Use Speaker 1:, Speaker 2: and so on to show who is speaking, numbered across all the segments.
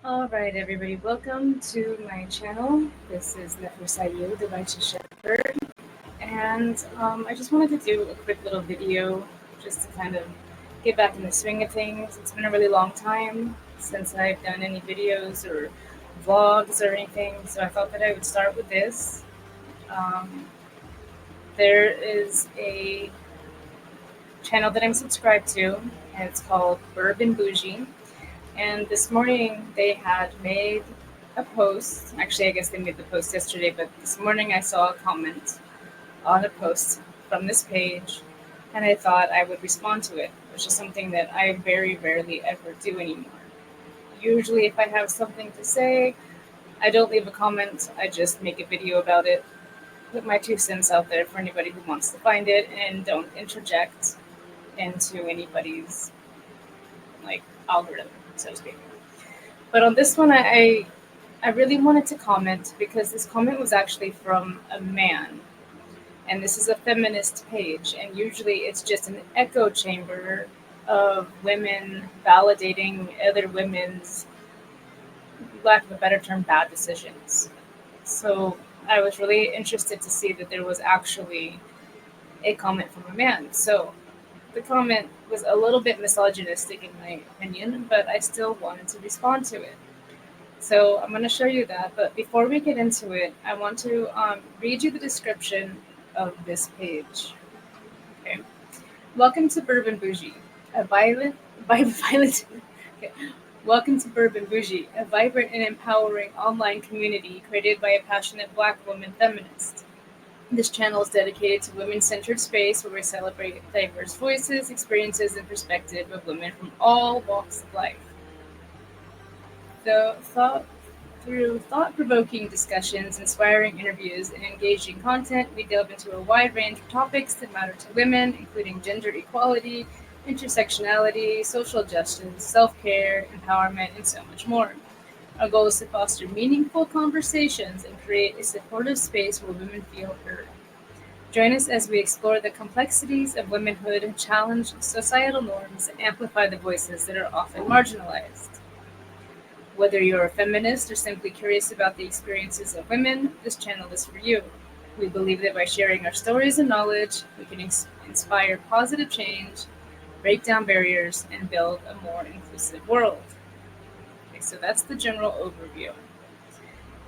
Speaker 1: All right, everybody, welcome to my channel. This is Nefusayu, the Righteous Shepherd, and I just wanted to do a quick little video just to kind of get back in the swing of things. It's been a really long time since I've done any videos or vlogs or anything, so I thought that I would start with this. Um, there is a channel that I'm subscribed to, and it's called Bourbon Bougie. And this morning they had made a post. Actually, I guess they made the post yesterday, but this morning I saw a comment on a post from this page, and I thought I would respond to it, which is something that I very rarely ever do anymore. Usually, if I have something to say, I don't leave a comment, I just make a video about it, put my 2 cents out there for anybody who wants to find it, and don't interject into anybody's like algorithm, so to speak. But on this one, I really wanted to comment because this comment was actually from a man. And this is a feminist page. And usually it's just an echo chamber of women validating other women's, lack of a better term, bad decisions. So I was really interested to see that there was actually a comment from a man. So the comment was a little bit misogynistic in my opinion, but I still wanted to respond to it. So I'm going to show you that. But before we get into it, I want to read you the description of this page. Okay. Welcome to Bourbon Bougie, a violent. Okay. Welcome to Bourbon Bougie, a vibrant and empowering online community created by a passionate Black woman feminist. This channel is dedicated to women-centered space where we celebrate diverse voices, experiences, and perspective of women from all walks of life. Through thought-provoking discussions, inspiring interviews, and engaging content, we delve into a wide range of topics that matter to women, including gender equality, intersectionality, social justice, self-care, empowerment, and so much more. Our goal is to foster meaningful conversations and create a supportive space where women feel heard. Join us as we explore the complexities of womanhood, challenge societal norms, and amplify the voices that are often marginalized. Whether you're a feminist or simply curious about the experiences of women, this channel is for you. We believe that by sharing our stories and knowledge, we can inspire positive change, break down barriers, and build a more inclusive world. Okay, so that's the general overview.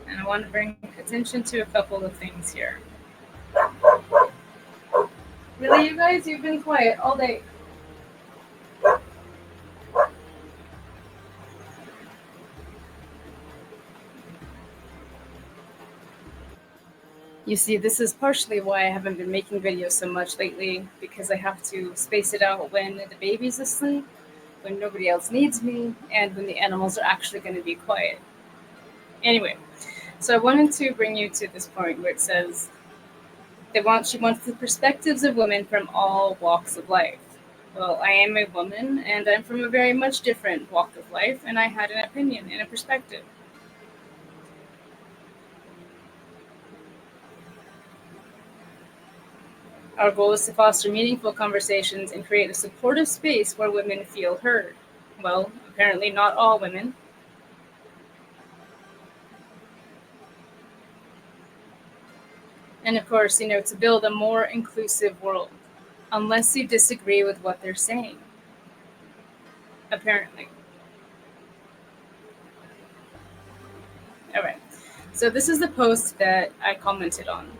Speaker 1: And I want to bring attention to a couple of things here. Really, you guys? You've been quiet all day. You see, this is partially why I haven't been making videos so much lately, because I have to space it out when the baby's asleep, when nobody else needs me, and when the animals are actually going to be quiet. Anyway, so I wanted to bring you to this point where it says she wants the perspectives of women from all walks of life. Well, I am a woman, and I'm from a very much different walk of life, and I had an opinion and a perspective. Our goal is to foster meaningful conversations and create a supportive space where women feel heard. Well, apparently not all women. And of course, to build a more inclusive world, unless you disagree with what they're saying. Apparently. All right. So this is the post that I commented on.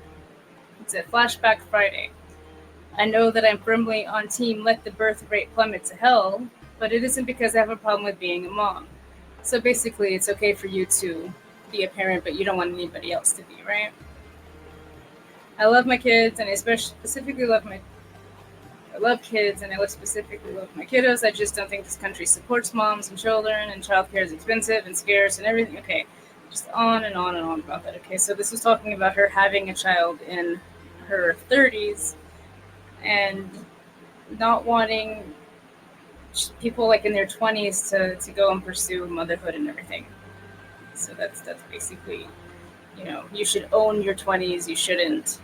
Speaker 1: It's a Flashback Friday. I know that I'm firmly on team let the birth rate plummet to hell, but it isn't because I have a problem with being a mom. So basically, it's okay for you to be a parent, but you don't want anybody else to be, right? I love my kids, and I specifically I love kids, and I specifically love my kiddos. I just don't think this country supports moms and children, and childcare is expensive and scarce and everything. Okay, just on and on and on about that. Okay, so this was talking about her having a child in her 30s and not wanting people like in their 20s to go and pursue motherhood and everything. So that's basically, you should own your 20s. You shouldn't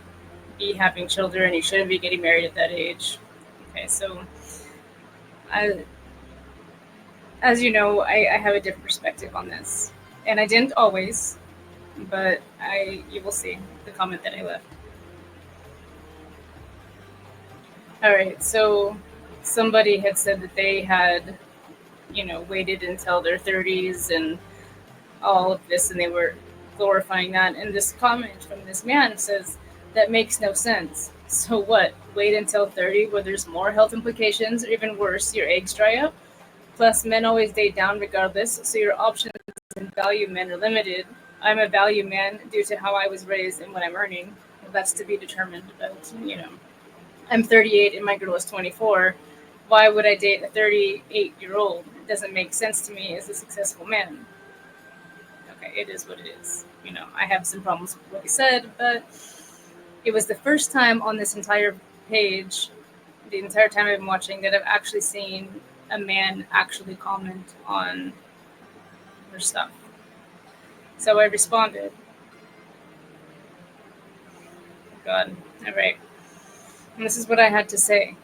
Speaker 1: be having children. You shouldn't be getting married at that age. Okay, so I as you know, I have a different perspective on this. And I didn't always, but you will see the comment that I left. All right, so somebody had said that they had, waited until their 30s and all of this, and they were glorifying that. And this comment from this man says, that makes no sense. So what? Wait until 30 where there's more health implications, or even worse, your eggs dry up? Plus, men always date down regardless, so your options and value men are limited. I'm a value man due to how I was raised and what I'm earning. Well, that's to be determined, but I'm 38 and my girl is 24. Why would I date a 38-year-old? It doesn't make sense to me as a successful man. Okay, it is what it is. I have some problems with what he said, but it was the first time on this entire page, the entire time I've been watching, that I've actually seen a man actually comment on her stuff. So I responded. God, all right. And this is what I had to say.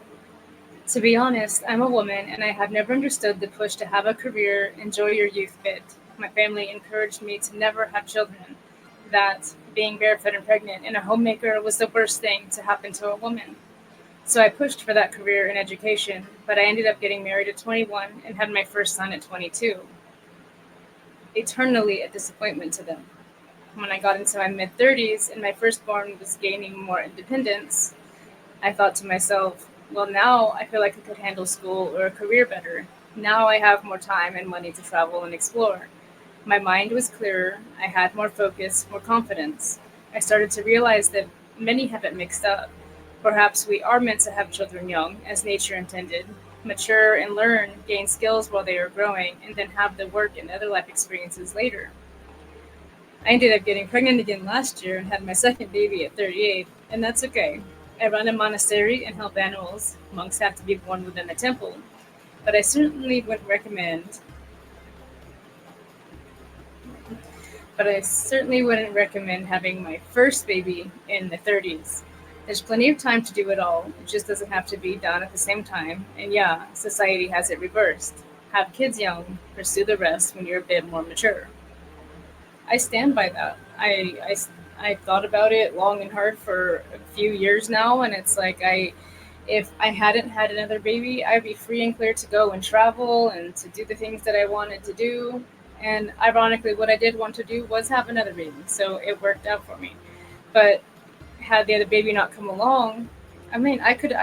Speaker 1: To be honest, I'm a woman and I have never understood the push to have a career, enjoy your youth bit. My family encouraged me to never have children, that being barefoot and pregnant and a homemaker was the worst thing to happen to a woman. So I pushed for that career in education, but I ended up getting married at 21 and had my first son at 22. Eternally a disappointment to them. When I got into my mid-30s and my firstborn was gaining more independence, I thought to myself, well, now I feel like I could handle school or a career better. Now I have more time and money to travel and explore. My mind was clearer, I had more focus, more confidence. I started to realize that many have it mixed up. Perhaps we are meant to have children young, as nature intended, mature and learn, gain skills while they are growing, and then have the work and other life experiences later. I ended up getting pregnant again last year and had my second baby at 38, and that's okay. I run a monastery and help animals. Monks have to be born within a temple. But I certainly wouldn't recommend having my first baby in the 30s. There's plenty of time to do it all. It just doesn't have to be done at the same time. And yeah, society has it reversed. Have kids young, pursue the rest when you're a bit more mature. I stand by that. I've thought about it long and hard for a few years now, and it's like if I hadn't had another baby, I'd be free and clear to go and travel and to do the things that I wanted to do. And ironically, what I did want to do was have another baby, so it worked out for me. But had the other baby not come along, I mean, I could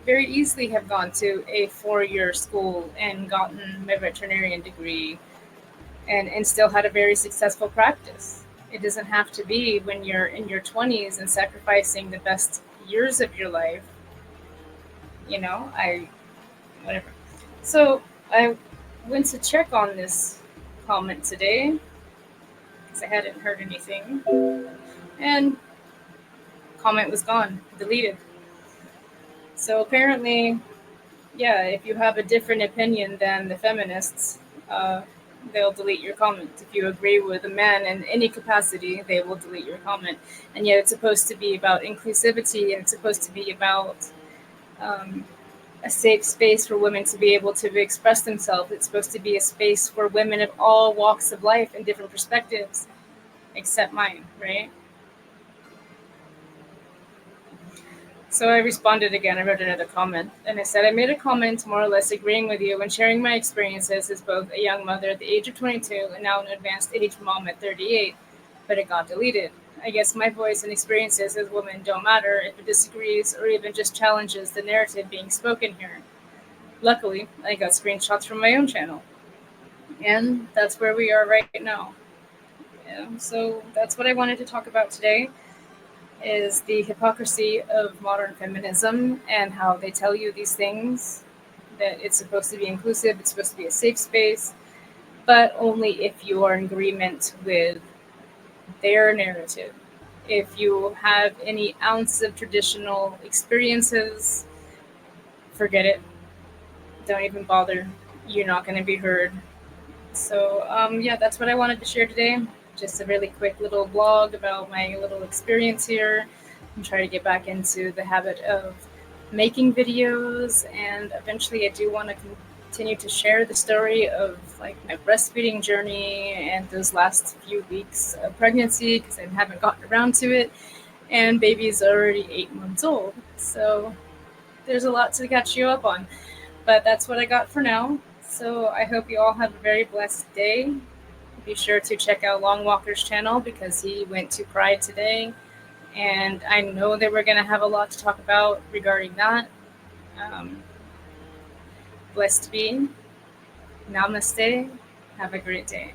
Speaker 1: very easily have gone to a 4-year school and gotten my veterinarian degree and still had a very successful practice. It doesn't have to be when you're in your 20s and sacrificing the best years of your life. Whatever. So I went to check on this comment today because I hadn't heard anything. And comment was gone, deleted. So apparently, yeah, if you have a different opinion than the feminists, they'll delete your comment. If you agree with a man in any capacity, they will delete your comment. And yet it's supposed to be about inclusivity, and it's supposed to be about a safe space for women to be able to express themselves. It's supposed to be a space for women of all walks of life and different perspectives, except mine, right? So I responded again. I wrote another comment, and I said, I made a comment more or less agreeing with you and sharing my experiences as both a young mother at the age of 22 and now an advanced age mom at 38, but it got deleted. I guess my voice and experiences as women don't matter if it disagrees or even just challenges the narrative being spoken here. Luckily, I got screenshots from my own channel, and that's where we are right now. So that's what I wanted to talk about today, is the hypocrisy of modern feminism and how they tell you these things, that it's supposed to be inclusive, it's supposed to be a safe space, but only if you are in agreement with their narrative. If you have any ounce of traditional experiences, forget it. Don't even bother. You're not going to be heard. So, yeah, that's what I wanted to share today. Just a really quick little blog about my little experience here and try to get back into the habit of making videos. And eventually I do want to continue to share the story of like my breastfeeding journey and those last few weeks of pregnancy because I haven't gotten around to it. And baby's already 8 months old. So there's a lot to catch you up on. But that's what I got for now. So I hope you all have a very blessed day. Be sure to check out Long Walker's channel because he went to Pride today. And I know that we're going to have a lot to talk about regarding that. Blessed be. Namaste. Have a great day.